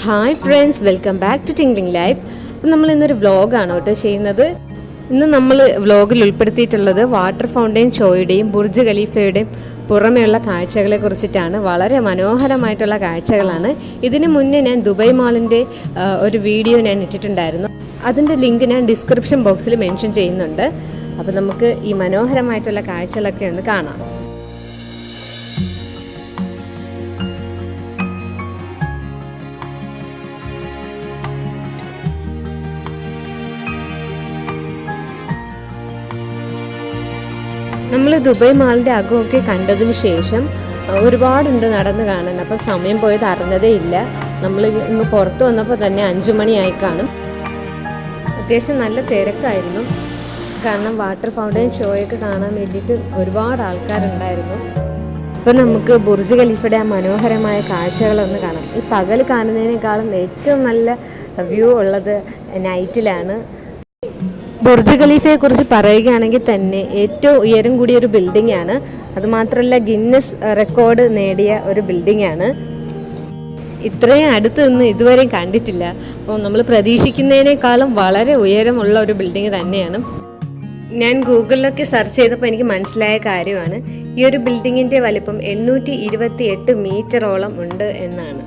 Hi friends, welcome back to tingling life. അപ്പം നമ്മൾ ഇന്നൊരു വ്ളോഗാണ് കേട്ടോ ചെയ്യുന്നത്. ഇന്ന് നമ്മൾ വ്ളോഗിൽ ഉൾപ്പെടുത്തിയിട്ടുള്ളത് വാട്ടർ ഫൗണ്ടെയിൻ ഷോയുടെയും ബുർജ് ഖലീഫയുടെയും പുറമെയുള്ള കാഴ്ചകളെ കുറിച്ചിട്ടാണ്. വളരെ മനോഹരമായിട്ടുള്ള കാഴ്ചകളാണ്. ഇതിന് മുന്നേ ഞാൻ ദുബായ് മാളിൻ്റെ ഒരു വീഡിയോ ഞാൻ ഇട്ടിട്ടുണ്ടായിരുന്നു. അതിൻ്റെ ലിങ്ക് ഞാൻ ഡിസ്ക്രിപ്ഷൻ ബോക്സിൽ മെൻഷൻ ചെയ്യുന്നുണ്ട്. അപ്പോൾ നമുക്ക് ഈ മനോഹരമായിട്ടുള്ള കാഴ്ചകളൊക്കെ ഒന്ന് കാണാം. നമ്മൾ ദുബായ് മാളിൻ്റെ അകമൊക്കെ കണ്ടതിന് ശേഷം ഒരുപാടുണ്ട് നടന്ന് കാണാൻ. അപ്പോൾ സമയം പോയത് അറിഞ്ഞതേ ഇല്ല. നമ്മൾ ഇങ്ങ് പുറത്ത് വന്നപ്പോൾ തന്നെ 5 മണിയായി കാണും. അത്യാവശ്യം നല്ല തിരക്കായിരുന്നു. കാരണം വാട്ടർ ഫൗണ്ടെയിൻ ഷോയൊക്കെ കാണാൻ വേണ്ടിയിട്ട് ഒരുപാട് ആൾക്കാരുണ്ടായിരുന്നു. അപ്പോൾ നമുക്ക് ബുർജ് ഖലീഫയുടെ ആ മനോഹരമായ കാഴ്ചകളൊന്ന് കാണാം. ഈ പകൽ കാണുന്നതിനേക്കാളും ഏറ്റവും നല്ല വ്യൂ ഉള്ളത് നൈറ്റിലാണ്. ബുർജ് ഖലീഫയെ കുറിച്ച് പറയുകയാണെങ്കിൽ തന്നെ ഏറ്റവും ഉയരം കൂടിയ ഒരു ബിൽഡിംഗ് ആണ്. അതുമാത്രമല്ല ഗിന്നസ് റെക്കോർഡ് നേടിയ ഒരു ബിൽഡിംഗ് ആണ്. ഇത്രയും അടുത്ത് നിന്ന് ഇതുവരെയും കണ്ടിട്ടില്ല. അപ്പോൾ നമ്മൾ പ്രതീക്ഷിക്കുന്നതിനേക്കാളും വളരെ ഉയരമുള്ള ഒരു ബിൽഡിംഗ് തന്നെയാണ്. ഞാൻ ഗൂഗിളിലൊക്കെ സെർച്ച് ചെയ്തപ്പോൾ എനിക്ക് മനസ്സിലായ കാര്യമാണ്. ഈ ഒരു ബിൽഡിങ്ങിൻ്റെ വലിപ്പം 828 മീറ്ററോളം ഉണ്ട് എന്നാണ്.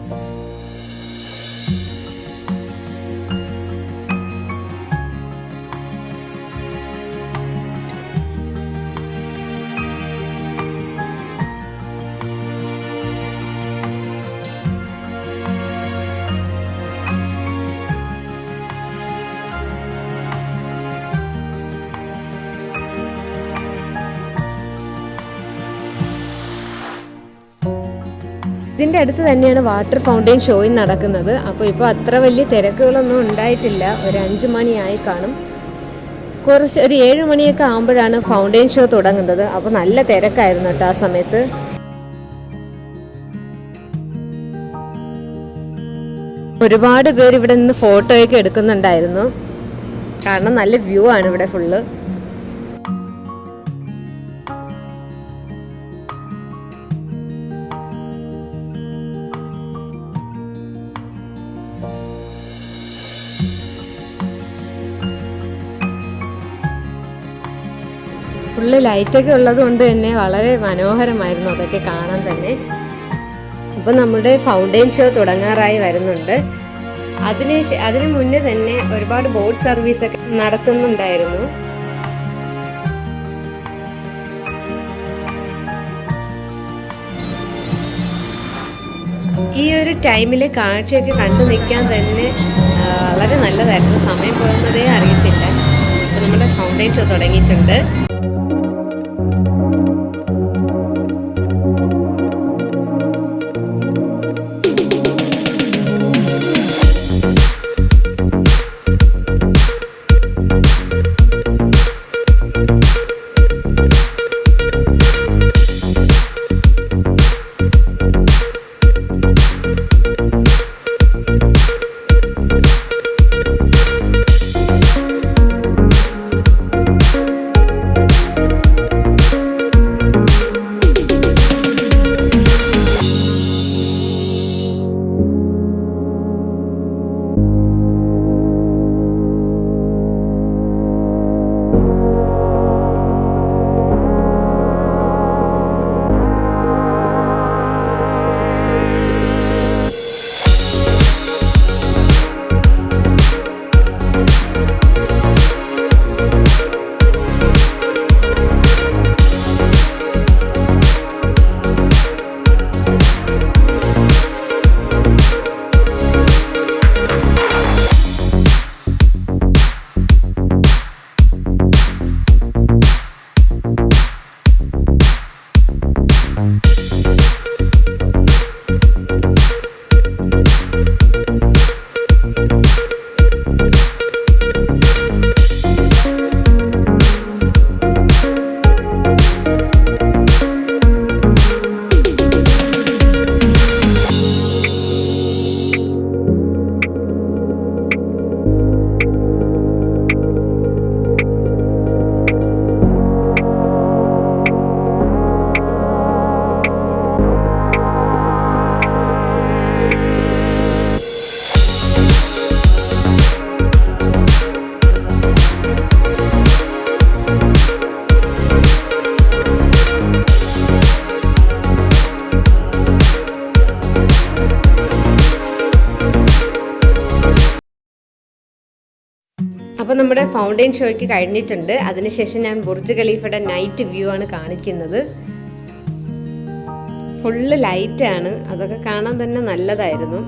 ഇതിൻ്റെ അടുത്ത് തന്നെയാണ് വാട്ടർ ഫൗണ്ടെയിൻ ഷോയും നടക്കുന്നത്. അപ്പോൾ ഇപ്പോൾ അത്ര വലിയ തിരക്കുകളൊന്നും ഉണ്ടായിട്ടില്ല. ഒരു 5 മണിയായി കാണും. ഒരു 7 മണിയൊക്കെ ആകുമ്പോഴാണ് ഫൗണ്ടെയിൻ ഷോ തുടങ്ങുന്നത്. അപ്പോൾ നല്ല തിരക്കായിരുന്നു കേട്ടോ ആ സമയത്ത്. ഒരുപാട് പേര് ഇവിടെ നിന്ന് ഫോട്ടോയൊക്കെ എടുക്കുന്നുണ്ടായിരുന്നു. കാരണം നല്ല വ്യൂ ആണ് ഇവിടെ ഫുള്ള്. ഫുള്ള് ലൈറ്റൊക്കെ ഉള്ളത് കൊണ്ട് തന്നെ വളരെ മനോഹരമായിരുന്നു അതൊക്കെ കാണാൻ തന്നെ. അപ്പോൾ നമ്മുടെ ഫൗണ്ടെയിൻ ഷോ തുടങ്ങാറായി വരുന്നുണ്ട്. അതിന് മുന്നേ തന്നെ ഒരുപാട് ബോട്ട് സർവീസൊക്കെ നടത്തുന്നുണ്ടായിരുന്നു. ഈ ഒരു ടൈമിൽ കാഴ്ചയൊക്കെ കണ്ടു നിൽക്കാൻ തന്നെ വളരെ നല്ലതായിരുന്നു. സമയം പോകുന്നതേ അറിയത്തില്ല. അപ്പോൾ നമ്മുടെ ഫൗണ്ടെയിൻ ഷോ തുടങ്ങിയിട്ടുണ്ട്. ഫൗണ്ടെയിൻ ഷോയ്ക്ക് കഴിഞ്ഞിട്ടുണ്ട്. അതിനുശേഷം ഞാൻ ബുർജ് ഖലീഫയുടെ നൈറ്റ് വ്യൂ ആണ് കാണിക്കുന്നത്. ഫുള്ള് ലൈറ്റാണ്, അതൊക്കെ കാണാൻ തന്നെ നല്ലതായിരുന്നു.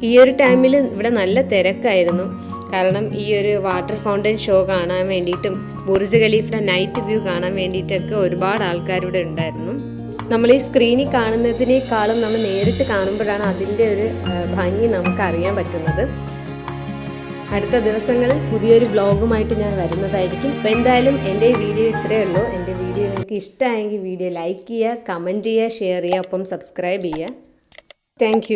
ഈ ഒരു ടൈമിൽ ഇവിടെ നല്ല തിരക്കായിരുന്നു. കാരണം ഈ ഒരു വാട്ടർ ഫൗണ്ടെയിൻ ഷോ കാണാൻ വേണ്ടിയിട്ടും ബുർജ് ഖലീഫയുടെ നൈറ്റ് വ്യൂ കാണാൻ വേണ്ടിയിട്ടൊക്കെ ഒരുപാട് ആൾക്കാരിവിടെ ഉണ്ടായിരുന്നു. നമ്മൾ ഈ സ്ക്രീനിൽ കാണുന്നതിനേക്കാളും നമ്മൾ നേരിട്ട് കാണുമ്പോഴാണ് അതിൻ്റെ ഒരു ഭംഗി നമുക്ക് അറിയാൻ പറ്റുന്നത്. അടുത്ത ദിവസങ്ങളിൽ പുതിയൊരു വ്ളോഗുമായിട്ട് ഞാൻ വരുന്നതായിരിക്കും. അപ്പോൾ എന്തായാലും എൻ്റെ വീഡിയോ ഇത്രയേ ഉള്ളൂ. എൻ്റെ വീഡിയോ നിങ്ങൾക്ക് ഇഷ്ടമായെങ്കിൽ വീഡിയോ ലൈക്ക് ചെയ്യുക, കമൻറ്റ് ചെയ്യുക, ഷെയർ ചെയ്യുക, ഒപ്പം സബ്സ്ക്രൈബ് ചെയ്യുക. താങ്ക്